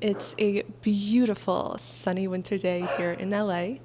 It's a beautiful sunny winter day here in LA,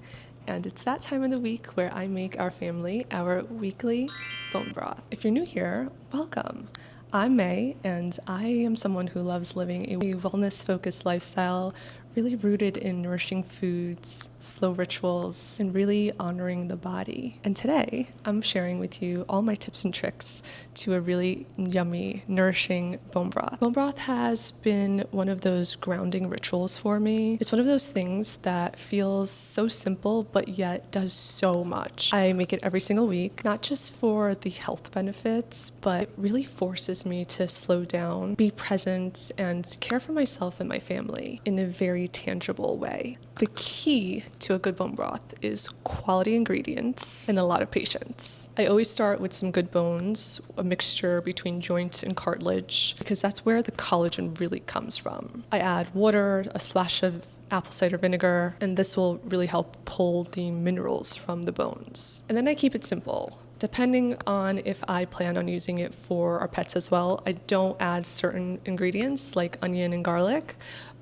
and it's that time of the week where I make our family our weekly bone broth. If you're new here, welcome. I'm May, and I am someone who loves living a wellness-focused lifestyle, really rooted in nourishing foods, slow rituals, and really honoring the body. And today, I'm sharing with you all my tips and tricks to a really yummy, nourishing bone broth. Bone broth has been one of those grounding rituals for me. It's one of those things that feels so simple, but yet does so much. I make it every single week, not just for the health benefits, but it really forces me to slow down, be present, and care for myself and my family in a very tangible way. The key to a good bone broth is quality ingredients and a lot of patience. I always start with some good bones, a mixture between joint and cartilage, because that's where the collagen really comes from. I add water, a splash of apple cider vinegar, and this will really help pull the minerals from the bones. And then I keep it simple. Depending on if I plan on using it for our pets as well, I don't add certain ingredients like onion and garlic,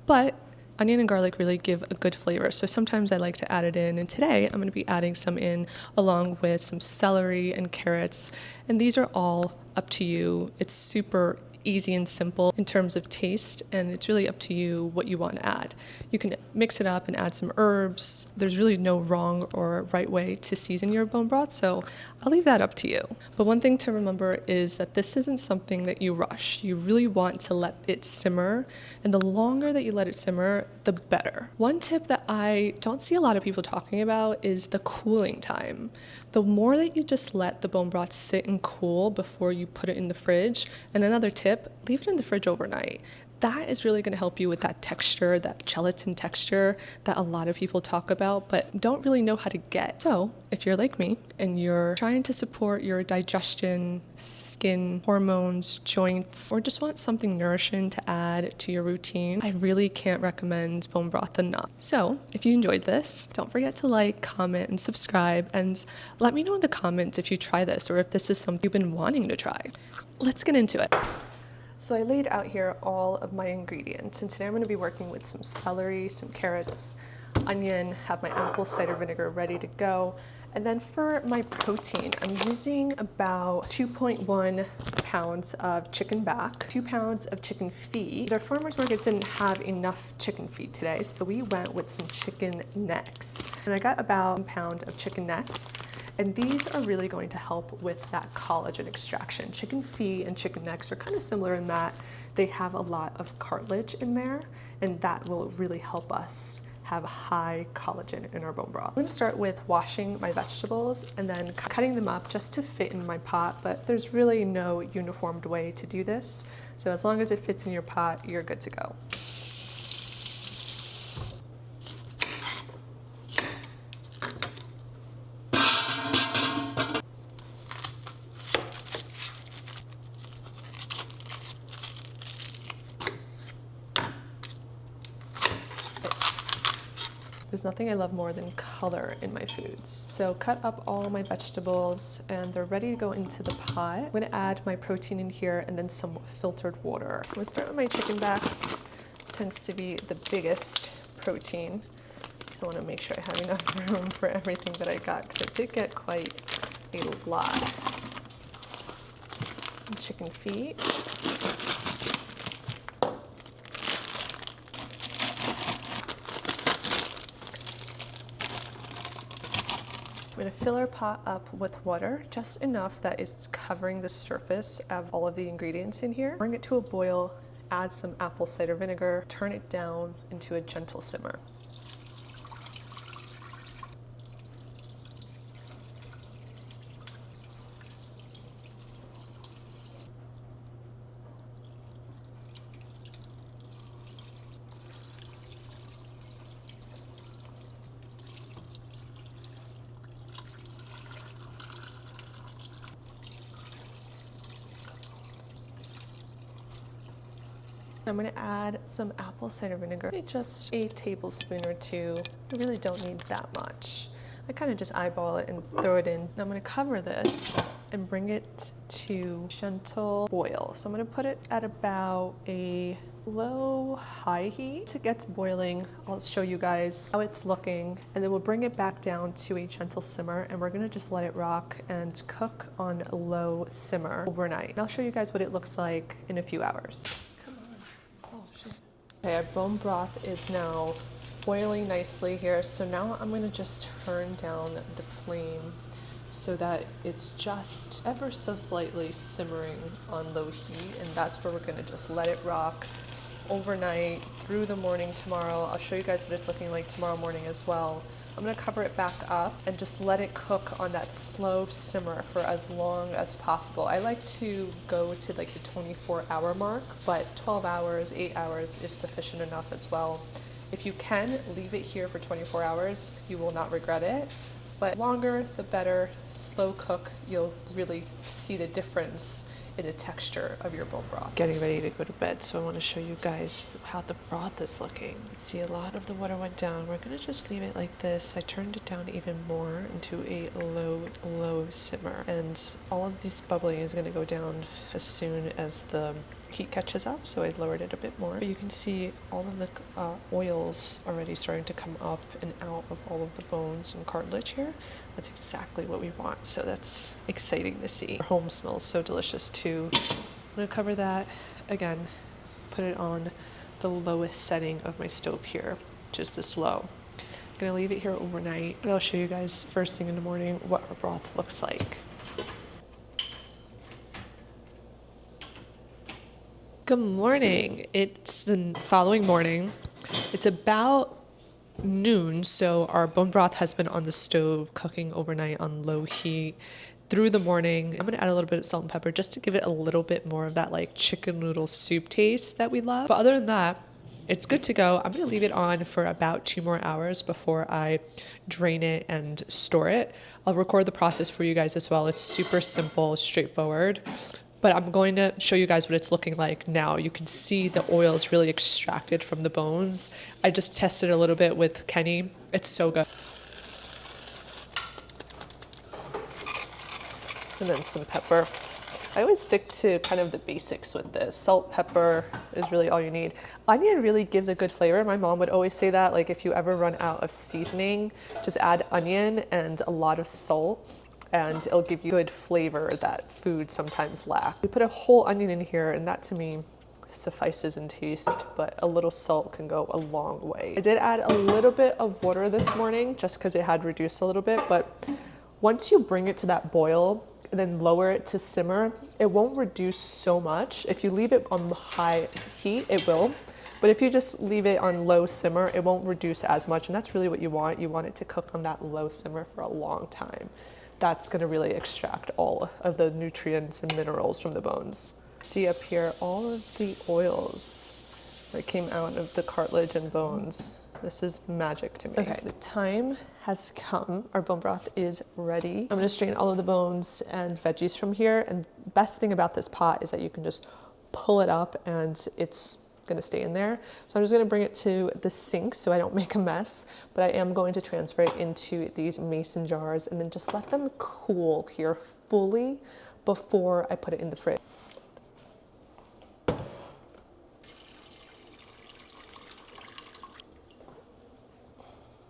but onion and garlic really give a good flavor, so sometimes I like to add it in, and today I'm going to be adding some in along with some celery and carrots, and these are all up to you. It's super easy and simple in terms of taste, and it's really up to you what you want to add. You can mix it up and add some herbs. There's really no wrong or right way to season your bone broth, so I'll leave that up to you. But one thing to remember is that this isn't something that you rush. You really want to let it simmer, and the longer that you let it simmer, the better. One tip that I don't see a lot of people talking about is the cooling time. The more that you just let the bone broth sit and cool before you put it in the fridge, and another tip, leave it in the fridge overnight. That is really going to help you with that texture, that gelatin texture that a lot of people talk about but don't really know how to get. So if you're like me and you're trying to support your digestion, skin, hormones, joints, or just want something nourishing to add to your routine, I really can't recommend bone broth enough. So if you enjoyed this, don't forget to like, comment, and subscribe, and let me know in the comments if you try this or if this is something you've been wanting to try. Let's get into it. So I laid out here all of my ingredients, and today I'm going to be working with some celery, some carrots, onion, have my apple cider vinegar ready to go. And then for my protein, I'm using about 2.1 pounds of chicken back, 2 pounds of chicken feet. Our farmer's market didn't have enough chicken feet today, so we went with some chicken necks. And I got about 1 pound of chicken necks, and these are really going to help with that collagen extraction. Chicken feet and chicken necks are kind of similar in that they have a lot of cartilage in there, and that will really help us have high collagen in our bone broth. I'm going to start with washing my vegetables and then cutting them up just to fit in my pot, but there's really no uniformed way to do this. So as long as it fits in your pot, you're good to go. There's nothing I love more than color in my foods. So cut up all my vegetables and they're ready to go into the pot. I'm gonna add my protein in here and then some filtered water. I'm gonna start with my chicken backs. It tends to be the biggest protein. So I wanna make sure I have enough room for everything that I got because I did get quite a lot. Chicken feet. I'm going to fill our pot up with water, just enough that it's covering the surface of all of the ingredients in here. Bring it to a boil, add some apple cider vinegar, turn it down into a gentle simmer. I'm going to add some apple cider vinegar, just a tablespoon or two. I really don't need that much. I kind of just eyeball it and throw it in. Now I'm gonna cover this and bring it to gentle boil. So I'm gonna put it at about a low-high heat. Once it gets boiling, I'll show you guys how it's looking, and then we'll bring it back down to a gentle simmer, and we're gonna just let it rock and cook on a low simmer overnight. And I'll show you guys what it looks like in a few hours. Come on. Oh, shit. Okay, our bone broth is now boiling nicely here, so now I'm gonna just turn down the flame so that it's just ever so slightly simmering on low heat, and that's where we're gonna just let it rock overnight through the morning tomorrow. I'll show you guys what it's looking like tomorrow morning as well. I'm gonna cover it back up and just let it cook on that slow simmer for as long as possible. I like to go to like the 24-hour mark, but 12 hours, 8 hours is sufficient enough as well. If you can, leave it here for 24 hours. You will not regret it. But longer, the better. Slow cook, you'll really see the difference in the texture of your bone broth. Getting ready to go to bed, so I want to show you guys how the broth is looking. See, a lot of the water went down. We're gonna just leave it like this. I turned it down even more into a low simmer, and all of this bubbling is gonna go down as soon as the heat catches up, so I lowered it a bit more. But you can see all of the oils already starting to come up and out of all of the bones and cartilage here. That's exactly what we want, so that's exciting to see. Our home smells so delicious too. I'm gonna cover that again, put it on the lowest setting of my stove here, just this low. I'm gonna leave it here overnight, and I'll show you guys first thing in the morning what our broth looks like. Good morning. It's the following morning. It's about noon, so our bone broth has been on the stove cooking overnight on low heat through the morning. I'm gonna add a little bit of salt and pepper just to give it a little bit more of that like chicken noodle soup taste that we love. But other than that, it's good to go. I'm gonna leave it on for about 2 more hours before I drain it and store it. I'll record the process for you guys as well. It's super simple, straightforward. But I'm going to show you guys what it's looking like now. You can see the oil is really extracted from the bones. I just tested a little bit with Kenny. It's so good. And then some pepper. I always stick to kind of the basics with this. Salt, pepper is really all you need. Onion really gives a good flavor. My mom would always say that, like if you ever run out of seasoning, just add onion and a lot of salt, and it'll give you good flavor that food sometimes lacks. We put a whole onion in here, and that to me suffices in taste, but a little salt can go a long way. I did add a little bit of water this morning just because it had reduced a little bit, but once you bring it to that boil and then lower it to simmer, it won't reduce so much. If you leave it on high heat, it will. But if you just leave it on low simmer, it won't reduce as much, and that's really what you want. You want it to cook on that low simmer for a long time. That's gonna really extract all of the nutrients and minerals from the bones. See up here, all of the oils that came out of the cartilage and bones. This is magic to me. Okay, the time has come. Our bone broth is ready. I'm gonna strain all of the bones and veggies from here, and the best thing about this pot is that you can just pull it up and it's gonna stay in there. So I'm just gonna bring it to the sink so I don't make a mess, but I am going to transfer it into these mason jars and then just let them cool here fully before I put it in the fridge.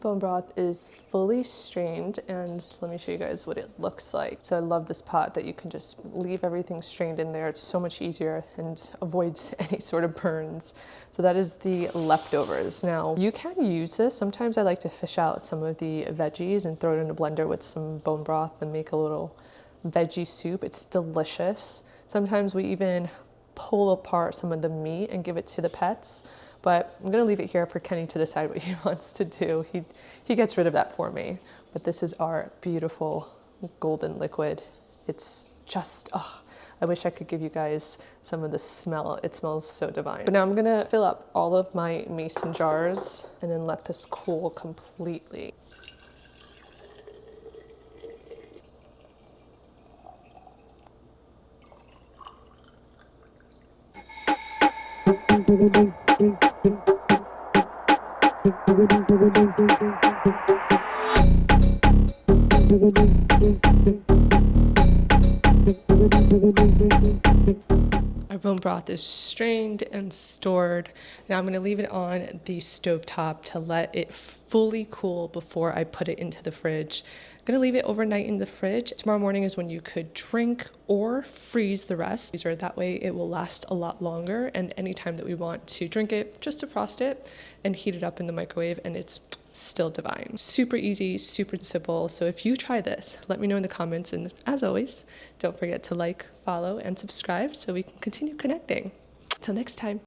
Bone broth is fully strained, and let me show you guys what it looks like. So I love this pot that you can just leave everything strained in there. It's so much easier and avoids any sort of burns. So that is the leftovers. Now you can use this. Sometimes I like to fish out some of the veggies and throw it in a blender with some bone broth and make a little veggie soup. It's delicious. Sometimes we even pull apart some of the meat and give it to the pets. But I'm gonna leave it here for Kenny to decide what he wants to do. He gets rid of that for me. But this is our beautiful golden liquid. It's just, oh, I wish I could give you guys some of the smell. It smells so divine. But now I'm gonna fill up all of my mason jars and then let this cool completely. bone broth is strained and stored. Now I'm going to leave it on the stovetop to let it fully cool before I put it into the fridge. I'm going to leave it overnight in the fridge. Tomorrow morning is when you could drink or freeze the rest. That way it will last a lot longer, and anytime that we want to drink it, just defrost it and heat it up in the microwave, and it's still divine. Super easy, super simple. So if you try this, let me know in the comments, and as always, don't forget to like, follow, and subscribe so we can continue connecting. Till next time.